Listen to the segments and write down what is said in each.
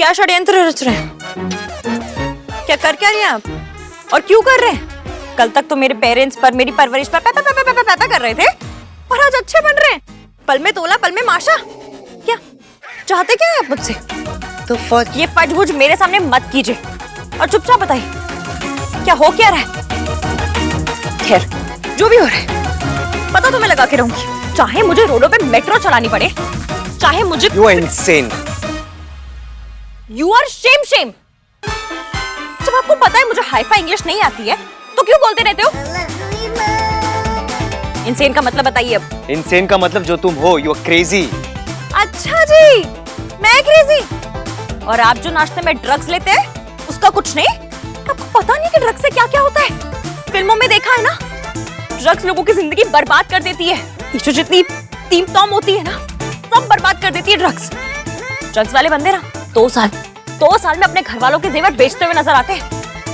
क्या षड्यंत्र रच रहे हैं? क्या कर क्या रहे हैं आप और क्यों कर रहे हैं? कल तक तो मेरे पेरेंट्स पर, मेरी परवरिश पर पैपा कर रहे थे और आज अच्छे बन रहे हैं। पल में तोला पल में माशा। क्या चाहते क्या है आप मुझसे? तो ये फजबुज मेरे सामने मत कीजिए और चुपचाप बताइए क्या हो क्या रहा है। खैर जो भी हो रहा है पता तो मैं लगा के रहूंगी, चाहे मुझे रोडों पे मेट्रो चलानी पड़े, चाहे मुझे। You are insane. You are shame. जब आपको पता है मुझे हाई-फाई इंग्लिश नहीं आती है तो क्यों बोलते रहते हो? इंसेन का मतलब बताइए अब। Insane का मतलब जो तुम हो, you are crazy. अच्छा जी, मैं क्रेजी। और आप जो नाश्ते में ड्रग्स लेते हैं उसका कुछ नहीं? आपको पता नहीं कि ड्रग्स से क्या क्या होता है? फिल्मों में देखा है ना, ड्रग्स लोगों की जिंदगी बर्बाद कर देती है। ये जो जितनी टीम टॉम होती है ना, सब बर्बाद कर देती है ड्रग्स। ड्रग्स वाले बंदे ना 2 साल में अपने घर वालों के जेवर बेचते हुए नजर आते हैं।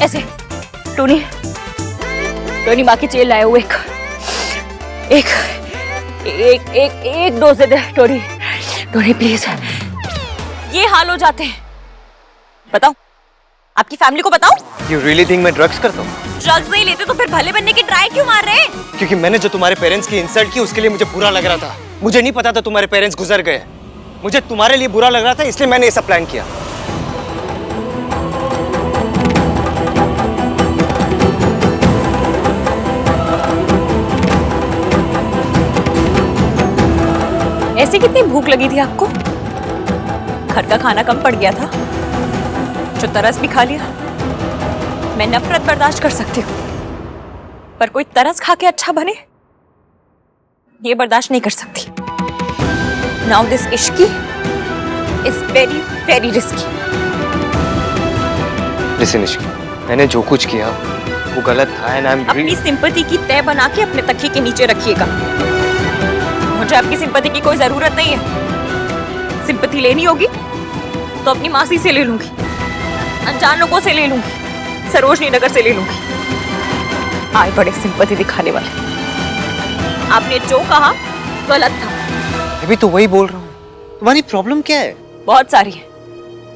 ऐसे टोनी माँ की चेल लाए हुए एक dose they they Tony please. ये हाल हो जाते हैं। बताओ आपकी फैमिली को बताओ। You really think मैं ड्रग्स करता हूँ? ड्रग्स नहीं लेते तो फिर भले बनने की ट्राई क्यों मार रहे हैं? क्योंकि मैंने जो तुम्हारे पेरेंट्स की इंसल्ट की उसके लिए मुझे बुरा लग रहा था। मुझे नहीं पता था तुम्हारे पेरेंट्स गुजर गए। मुझे तुम्हारे लिए बुरा लग रहा था इसलिए मैंने ये सब प्लान किया। ऐसी कितनी भूख लगी थी आपको? घर का खाना कम पड़ गया था जो तरस भी खा लिया। मैं नफरत बर्दाश्त कर सकती हूँ पर कोई तरस खा के अच्छा बने ये बर्दाश्त नहीं कर सकती। Now this Ishki is very very risky. Listen Ishki, मैंने जो कुछ किया वो गलत था एंड आई एम अपनी सिंपैथी की तय बना के अपने तकिए के नीचे रखिएगा। मुझे आपकी सिंपैथी की कोई जरूरत नहीं है। सिंपैथी लेनी होगी तो अपनी मासी से ले लूंगी, अनजान लोगों से ले लूंगी, सरोजनी नगर से ले लूंगी। आए बड़े सिंपैथी दिखाने वाले। आपने जो कहा गलत था। अभी तो वही बोल रहा हूँ। तुम्हारी प्रॉब्लम क्या है? बहुत सारी है।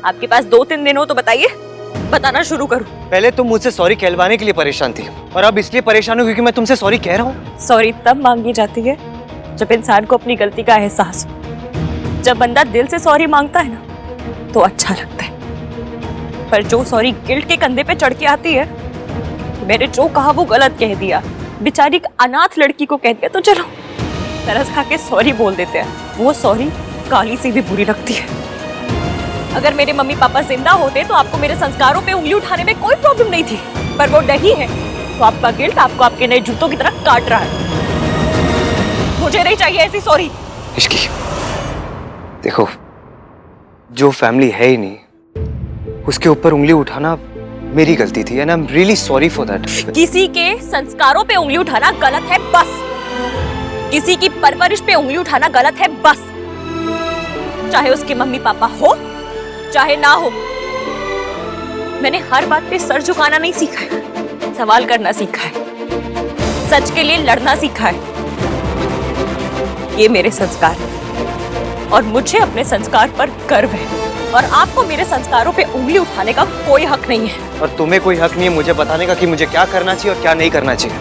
आपके पास 2-3 दिन हो तो बताइए, बताना शुरू करूं। पहले तुम मुझसे सॉरी कहलवाने के लिए परेशान थी और अब इसलिए परेशान हो क्योंकि मैं तुमसे सॉरी कह रहा हूँ। सॉरी तब मांगी जाती है जब इंसान को अपनी गलती का एहसास हो। जब बंदा दिल से सॉरी मांगता है ना तो अच्छा लगता है, पर जो सॉरी गिल्ट के कंधे पे चढ़ के आती है, मैंने जो कहा वो गलत कह दिया, बेचारी अनाथ लड़की को कह दिया, तो चलो तरस खा के सॉरी बोल देते हैं। वो सॉरी काली से भी बुरी लगती है। अगर मेरे मम्मी पापा जिंदा होते तो आपको मेरे संस्कारों पे उंगली उठाने में कोई प्रॉब्लम नहीं थी, पर वो नहीं है तो आपका गिल्ट आपको आपके नए जूतों की तरह काट रहा है। मुझे नहीं चाहिए ऐसी सॉरी। इश्की, देखो जो फैमिली है ही नहीं उसके ऊपर उंगली उठाना मेरी गलती थी and I am really sorry for that. किसी के संस्कारों पे उंगली उठाना गलत है बस। किसी की परवरिश पे उंगली उठाना गलत है बस। चाहे उसके मम्मी पापा हो चाहे ना हो। मैंने हर बात पे सर झुकाना नहीं सीखा है, सवाल करना सीखा है, सच के लिए लड़ना सीखा है। ये मेरे संस्कार हैं और मुझे अपने संस्कार पर गर्व है और आपको मेरे संस्कारों पे उंगली उठाने का कोई हक नहीं है। और तुम्हें कोई हक नहीं है मुझे बताने का कि मुझे क्या करना चाहिए और क्या नहीं करना चाहिए।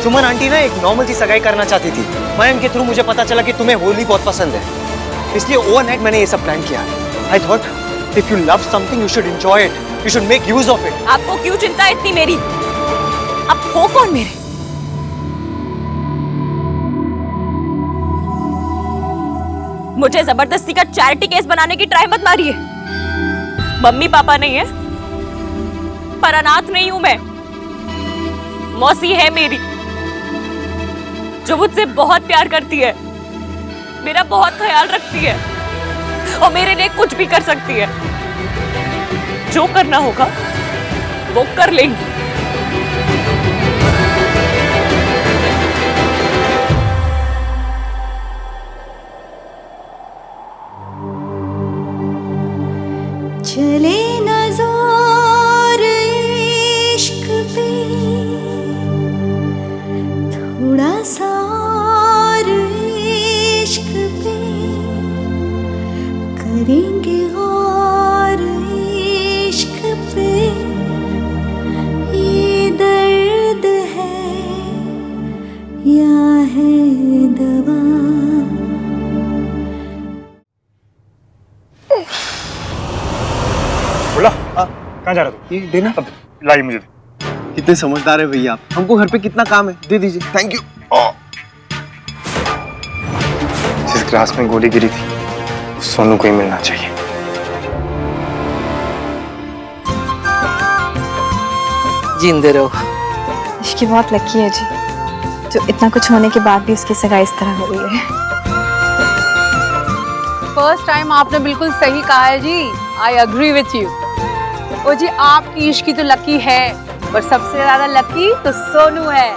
सुमन आंटी ना एक नॉर्मल सी सगाई करना चाहती थी। मयंक के थ्रू मुझे पता चला कि तुम्हें होली बहुत पसंद है, इसलिए ओवरनाइट मैंने ये सब प्लान किया। I thought if you love something you should enjoy it, you should make use of it. आपको क्यों चिंता है इतनी मेरी? आप हो कौन मेरे? मुझे जबरदस्ती का चैरिटी केस बनाने की ट्राई मत मारिए। मम्मी पापा नहीं है पर अनाथ नहीं हूं मैं। मौसी है मेरी जो मुझसे बहुत प्यार करती है, मेरा बहुत ख्याल रखती है और मेरे लिए कुछ भी कर सकती है। जो करना होगा वो कर लेंगी। चले नज़ार इश्क पे थोड़ा सा इश्क पे करेंगे गौर। कहाँ जा रहा तू? ये देना। अब लाई मुझे दे। कितने समझदार है भैया आप। हमको घर पे कितना काम है, दे दीजिए। Thank you. जिस ग्लास में गोली गिरी थी वो सोनू को ही मिलना चाहिए। जिंदे रहो। इसकी बहुत लकी है जी, जो इतना कुछ होने के बाद भी उसकी सगाई इस तरह हो गई है। फर्स्ट टाइम आपने बिल्कुल सही कहा है जी। I agree with you. ओ जी, आपकी इश्क की तो लकी है, पर सबसे ज्यादा लकी तो सोनू है।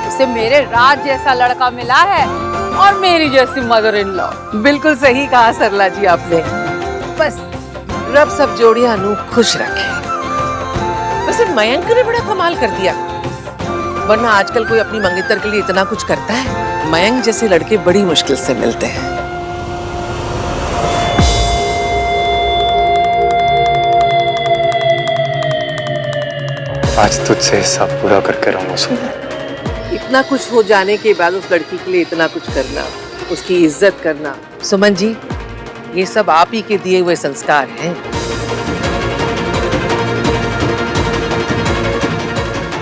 उसे मेरे राज जैसा लड़का मिला है और मेरी जैसी मदर इन लॉ। बिल्कुल सही कहा सरला जी आपने। बस रब सब जोड़ियां नू खुश रखे। वैसे मयंक ने बड़ा कमाल कर दिया, वरना आजकल कोई अपनी मंगेतर के लिए इतना कुछ करता है? मयंक जैसे लड़के बड़ी मुश्किल से मिलते हैं। आज तुझसे हिसाब पूरा करके रहूंगा सोनू। इतना कुछ हो जाने के बाद उस लड़की के लिए इतना कुछ करना, उसकी इज्जत करना, सुमन जी ये सब आप ही के दिए हुए संस्कार हैं।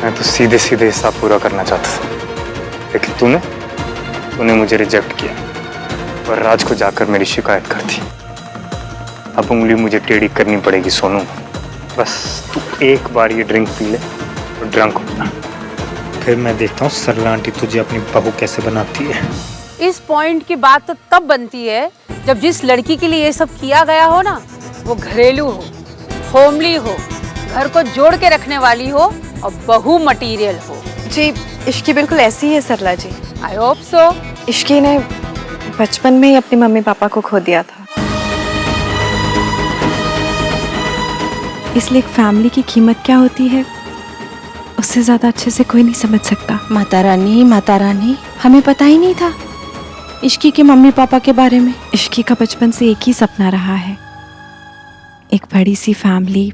मैं तो सीधे सीधे हिसाब पूरा करना चाहता था, लेकिन तूने मुझे रिजेक्ट किया और राज को जाकर मेरी शिकायत कर दी। अब उंगली मुझे टेढ़ी करनी पड़ेगी सोनू। बस तू एक बार ये ड्रिंक पी ले तो ड्रंक हो जा, फिर मैं देखता हूँ सरला आंटी तुझे अपनी बहू कैसे बनाती है। इस पॉइंट की बात तो तब बनती है जब जिस लड़की के लिए ये सब किया गया हो ना, वो घरेलू हो, होमली हो, घर को जोड़ के रखने वाली हो और बहू मटीरियल हो। जी इश्की बिल्कुल ऐसी ही है सरला जी। I hope so. इश्की ने बचपन में ही अपने मम्मी पापा को खो दिया था, इसलिए एक फैमिली की कीमत क्या होती है उससे ज्यादा अच्छे से कोई नहीं समझ सकता। माता रानी, हमें पता ही नहीं था इश्की के मम्मी पापा के बारे में। इश्की का बचपन से एक ही सपना रहा है, एक बड़ी सी फैमिली,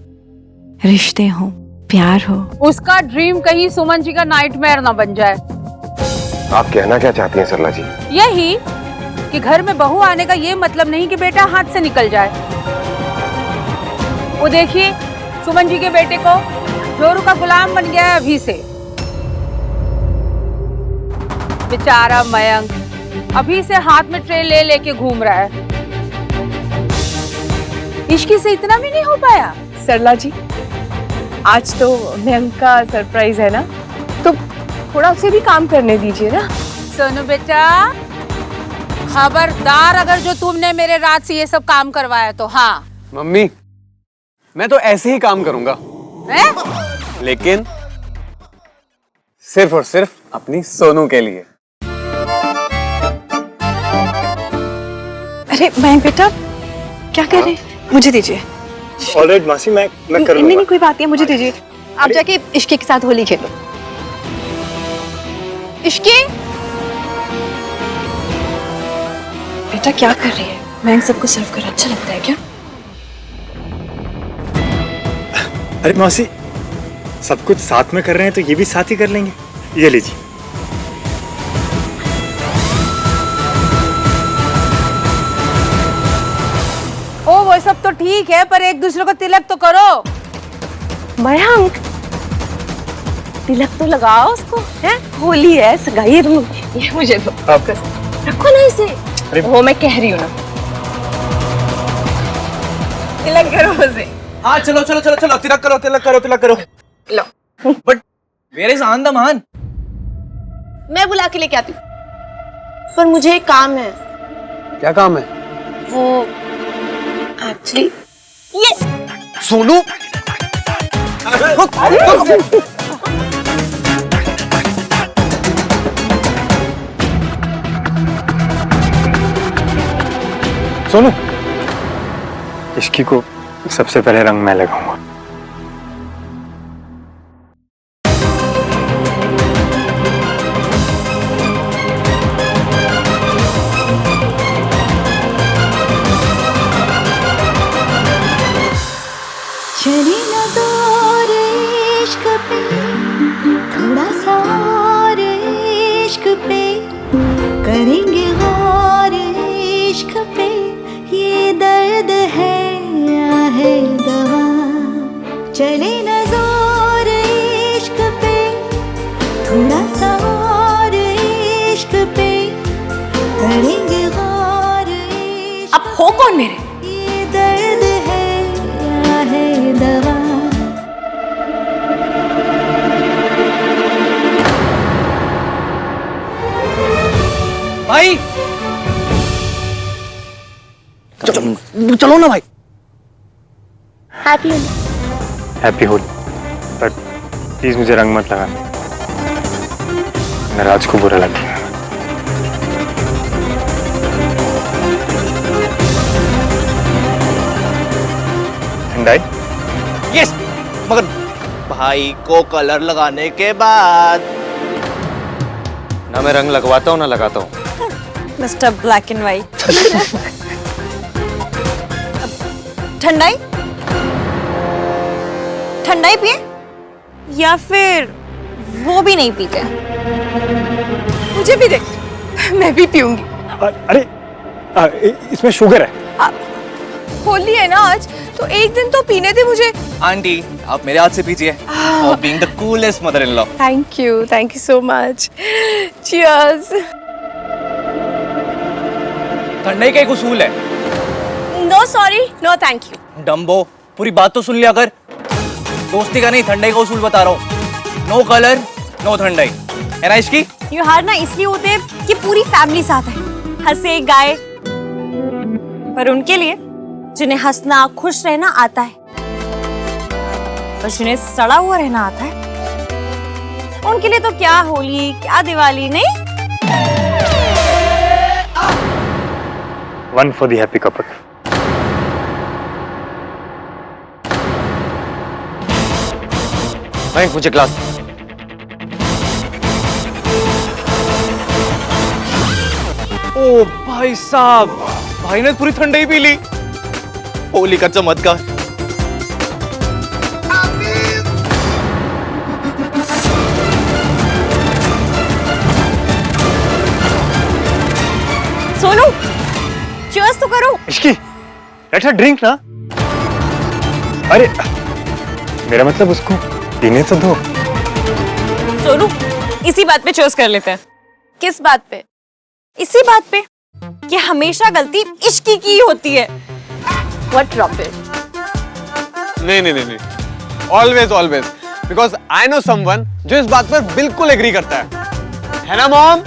रिश्ते हो, प्यार हो। उसका ड्रीम कहीं सुमन जी का नाइटमेयर ना बन जाए। आप कहना क्या चाहती हैं सरला जी? यही कि घर में बहू आने का ये मतलब नहीं कि बेटा हाथ से निकल जाए। वो देखिए सुमन जी के बेटे को जोरू का गुलाम बन गया है अभी से। बेचारा मयंक अभी से हाथ में ट्रे ले लेके घूम रहा है। इश्की से इतना भी नहीं हो पाया। सरला जी, आज तो मयंक का सरप्राइज है ना, तो थोड़ा उसे भी काम करने दीजिए ना। सोनू बेटा, खबरदार अगर जो तुमने मेरे रात से ये सब काम करवाया तो। हाँ मम्मी, मैं तो ऐसे ही काम करूंगा, लेकिन सिर्फ और सिर्फ अपनी सोनू के लिए। अरे मयंक बेटा क्या कर रहे हैं? मुझे दीजिए। ऑलराइट मासी, मैं कर लूंगा। नहीं कोई बात नहीं, मुझे दीजिए। आप जाके इश्की के साथ होली खेलो। इश्की बेटा क्या कर रही है? मयंक सबको सर्व कर अच्छा लगता है क्या? अरे मौसी, सब कुछ साथ में कर रहे हैं तो ये भी साथ ही कर लेंगे। ये लीजिए। ओ वो सब तो ठीक है, पर एक दूसरे को तिलक तो करो। मयंक, तिलक तो लगाओ उसको, है? होली है, सगाई है। तुम ये मुझे दो, रखो ना इसे। अरे वो मैं कह रही हूँ ना, तिलक करो उसे। हाँ चलो चलो चलो चलो, तिलक करो तिलक करो तिलक करो। लो। But where is Andaman? मैं बुला के लेके आती हूँ, पर मुझे एक काम है। क्या काम है? वो एक्चुअली ये सोनू, सोनू, इश्की को सबसे पहले रंग मैं लगाऊंगा। चले ना जोर इश्क पे, थोड़ा सा और इश्क पे, करेंगे गौर इश्क पे, ये दर्द है या है दवा। चले न जोर इश्क पे, थोड़ा सा और इश्क पे करेंगे गौर इश्क। अब हो कौन मेरे? ये दर्द है या है दवा? भाई चलो ना भाई। हैप्पी होली। बट प्लीज मुझे रंग मत लगाना, मैं राज को बुरा लगेगा। ठंडाई? यस, मगर भाई को कलर लगाने के बाद ना मैं रंग लगवाता हूँ ना लगाता हूँ। Mr black and white. ठंडाई? ठंडाई पिए या फिर वो भी नहीं पीते? मुझे भी दे, मैं भी पीऊंगी। अरे इसमें शुगर है। होली है ना आज, तो एक दिन तो पीने दे मुझे। आंटी आप मेरे हाथ से पीजिए। For being the coolest mother in law. Thank you so much. Cheers. ठंडाई का एक उसूल है। No sorry no thank you. Dumbo पूरी बात तो सुन लिया कर। दोस्ती का नहीं ठंडाई का उसूल बता रहा हूँ। नो कलर नो ठंडाई, है ना इसकी? ये हार ना इसलिए होते हैं कि पूरी फैमिली साथ है, हंसे गाए। पर उनके लिए जिन्हें हंसना खुश रहना आता है और जिन्हें सड़ा हुआ रहना आता है, उनके लिए तो क्या होली क्या दिवाली नहीं। One for the happy couple. भाई मुझे ग्लास। ओ भाई साहब, भाई ने पूरी ठंडाई पी ली। होली का चमत्कार। सोनू चीयर्स तो करो। इश्की, लेट हर ड्रिंक ना। अरे मेरा मतलब उसको पीने तो दो। सोनू इसी बात पे चीयर्स कर लेते हैं। किस बात पे? इसी बात पे कि हमेशा गलती इश्की की होती है। What rubbish? नहीं, always always, because I know someone जो इस बात पर बिल्कुल एग्री करता है ना mom?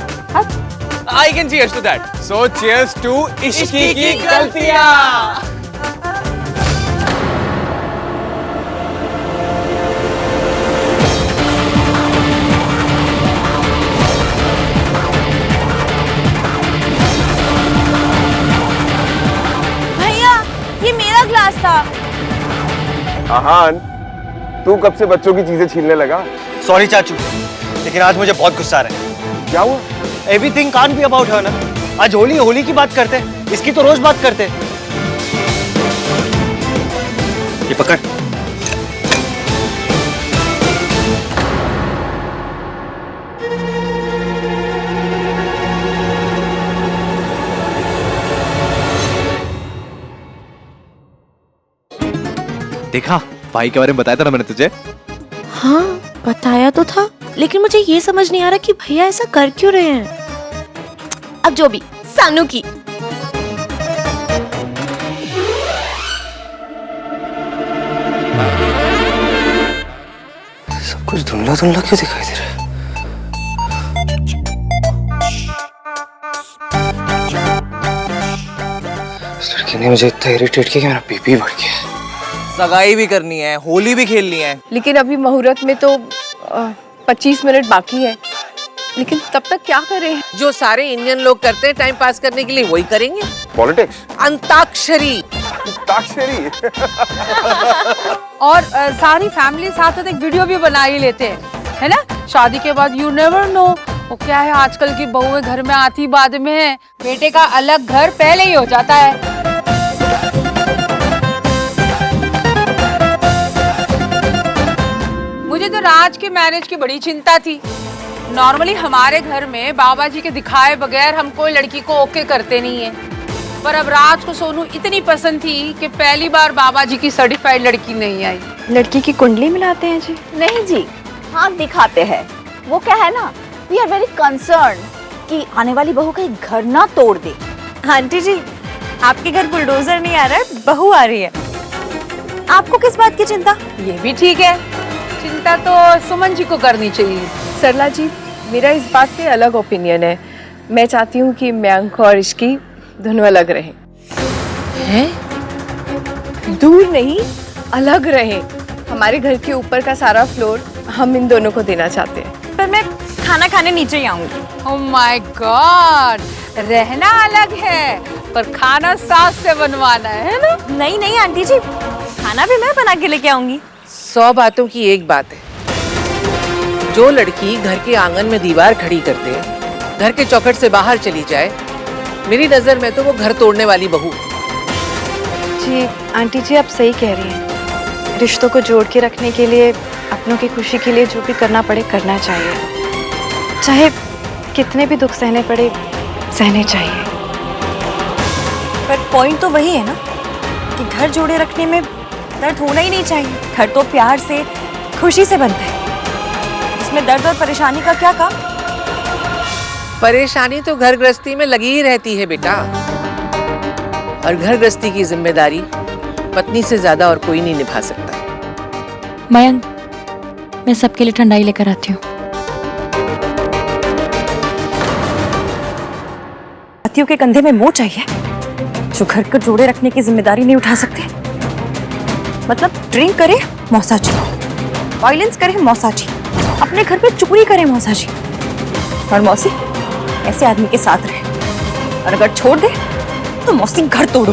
I can cheers to that. So cheers to इश्की की गलतियां। भैया ये मेरा ग्लास था। आहान, तू कब से बच्चों की चीजें छीनने लगा? सॉरी चाचू, लेकिन आज मुझे बहुत गुस्सा आ रहा है। क्या हुआ? Everything can't be about her ना। आज होली की बात करते हैं, इसकी तो रोज बात करते हैं। ये पकड़। देखा, भाई के बारे में बताया था ना मैंने तुझे। हाँ बताया तो था, लेकिन मुझे ये समझ नहीं आ रहा कि भैया ऐसा कर क्यों रहे हैं। अब जो भी, सानू की। सब कुछ धुंधला धुंधला क्यों दिखाई दे रहा है? इस लड़की ने मुझे इतना इरिटेट किया कि मेरा बीपी बढ़ गया। सगाई भी करनी है, होली भी खेलनी है। लेकिन अभी मुहूर्त में तो 25 मिनट बाकी है। लेकिन तब तक क्या करें? जो सारे इंडियन लोग करते हैं टाइम पास करने के लिए वही करेंगे। पॉलिटिक्स? अंताक्षरी। अंताक्षरी? और सारी फैमिली साथ साथ एक वीडियो भी बना ही लेते हैं, है ना? शादी के बाद यू नेवर नो। वो क्या है, आजकल की बहुएं घर में आती बाद में है। बेटे का अलग घर पहले ही हो जाता है। मुझे तो राज के मैरिज की बड़ी चिंता थी। नॉर्मली हमारे घर में बाबा जी के दिखाए बगैर हम कोई लड़की को ओके करते नहीं है। पर अब राज को सोनू इतनी पसंद थी कि पहली बार बाबा जी की सर्टिफाइड लड़की नहीं आई। लड़की की कुंडली मिलाते हैं जी? नहीं जी, हाँ दिखाते हैं। वो क्या है ना, वी आर वेरी कंसर्न कि आने वाली बहू कहीं घर ना तोड़ दे। आंटी जी, आपके घर बुलडोजर नहीं आ रहा है, बहू आ रही है। आपको किस बात की चिंता? ये भी ठीक है, चिंता तो सुमन जी को करनी चाहिए। सरला जी, मेरा इस बात पे अलग ओपिनियन है। मैं चाहती हूँ कि मयंक और इश्की दोनों अलग रहें। हैं? दूर नहीं, अलग रहें। हमारे घर के ऊपर का सारा फ्लोर हम इन दोनों को देना चाहते हैं। पर मैं खाना खाने नीचे ही आऊंगी। ओह माय गॉड, रहना अलग है पर खाना सास से बनवाना है ना? नहीं नहीं आंटी जी, खाना भी मैं बना के लेके आऊंगी। 100 बातों की एक बात है, जो लड़की घर के आंगन में दीवार खड़ी कर दे, घर के चौखट से बाहर चली जाए, मेरी नजर में तो वो घर तोड़ने वाली बहू। जी आंटी जी, आप सही कह रही हैं। रिश्तों को जोड़ के रखने के लिए, अपनों की खुशी के लिए जो भी करना पड़े करना चाहिए, चाहे कितने भी दुख सहने पड़े सहने चाहिए। पर पॉइंट तो वही है ना कि घर जोड़े रखने में दर्द होना ही नहीं चाहिए। घर तो प्यार से, खुशी से बनता है, इसमें दर्द और परेशानी का क्या काम? परेशानी तो घर गृहस्थी में लगी ही रहती है बेटा, और घर गृहस्थी की जिम्मेदारी पत्नी से ज्यादा और कोई नहीं निभा सकता। मयंक, मैं सबके लिए ठंडाई लेकर आती हूँ। पतियों के कंधे में मोह चाहिए जो घर को जोड़े रखने की जिम्मेदारी नहीं उठा सकते। मतलब ड्रिंक करे मौसा जी, वायलेंस करे मौसा जी, अपने घर पे चोरी करे मौसा जी, और मौसी ऐसे आदमी के साथ रहे, और अगर छोड़ दे तो मौसी घर तोड़ो।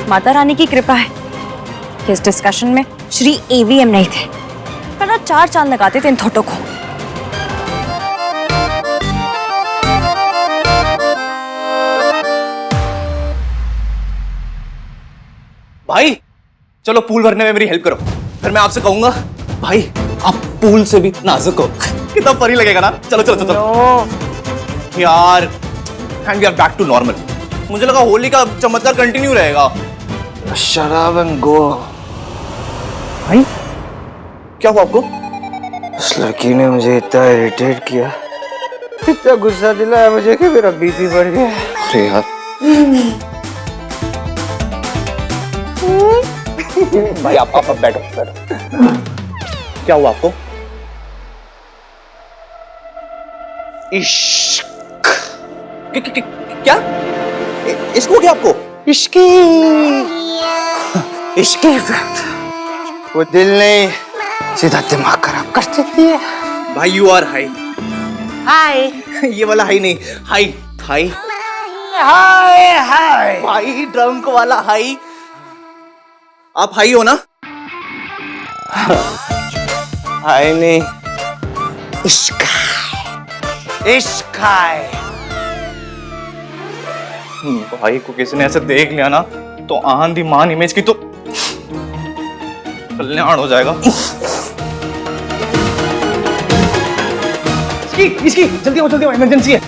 माता रानी की कृपा है कि इस डिस्कशन में श्री AVM नहीं थे, वरना 4 चांद लगाते थे इन थोटों को। भाई चलो पूल भरने में मेरी हेल्प करो, फिर मैं आपसे कहूंगा भाई आप पूल से भी नाजुक हो। कितना फनी लगेगा ना। चलो चलो चलो यार, and we are back to normal. मुझे लगा होली का चमत्कार कंटिन्यू रहेगा। शराब एंड गो। भाई क्या हुआ आपको? उस लड़की ने मुझे इतना इरिटेट किया, इतना गुस्सा दिलाया मुझे कि मेरा बीपी बढ़ गया। अरे यार भाई आप बैठो बैठो। क्या हुआ आपको? इश्क। क्या इश्क हो गया आपको? इश्की इश्की इफेक्ट। वो दिल नहीं, सीधा दिमाग खराब कर देती है। भाई यू आर हाई। हाय ये वाला हाई नहीं, हाई हाई हाय हाय भाई, ड्रंक वाला हाई। आप हाई हो ना? हाई नहीं, इश्क इश्क है। भाई को किसी ने ऐसे देख लिया ना तो आंधी मान इमेज की तो कल्याण हो जाएगा। इसकी जल्दी आओ इमरजेंसी है।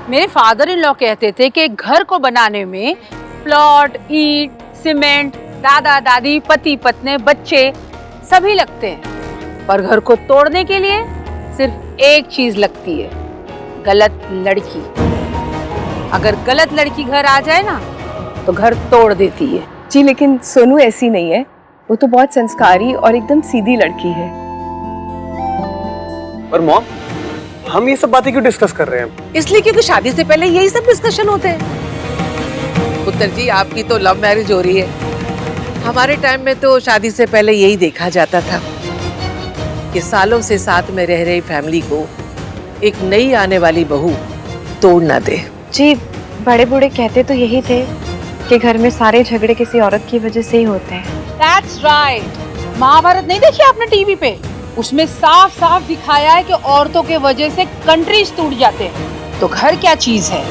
मेरे फादर इन लॉ कहते थे कि घर को बनाने में प्लॉट, ईंट, सीमेंट, दादा दादी, पति पत्नी, बच्चे सभी लगते हैं, पर घर को तोड़ने के लिए सिर्फ एक चीज लगती है, गलत लड़की। अगर गलत लड़की घर आ जाए ना तो घर तोड़ देती है। जी लेकिन सोनू ऐसी नहीं है, वो तो बहुत संस्कारी और एकदम सीधी लड़की है। पर मॉम, हम ये सब बातें क्यों डिस्कस कर रहे हैं? इसलिए क्योंकि शादी से पहले यही सब डिस्कशन होते हैं। पुत्र जी, आपकी तो लव मैरिज हो रही है। हमारे टाइम में तो शादी से पहले यही देखा जाता था कि सालों से साथ में रह रही फैमिली को एक नई आने वाली बहू तोड़ ना दे। जी बड़े बूढ़े कहते तो यही थे कि घर में सारे झगड़े किसी औरत की वजह से ही होते हैं। That's right। महाभारत नहीं देखी आपने टीवी पे? उसमें साफ साफ दिखाया है कि औरतों के वजह से कंट्रीज टूट जाते हैं, तो घर क्या चीज है।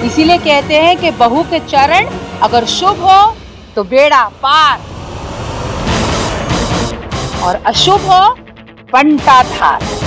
इसीलिए कहते हैं कि बहू के चरण अगर शुभ हो तो बेड़ा पार। और अशुभ हो बंटा थार।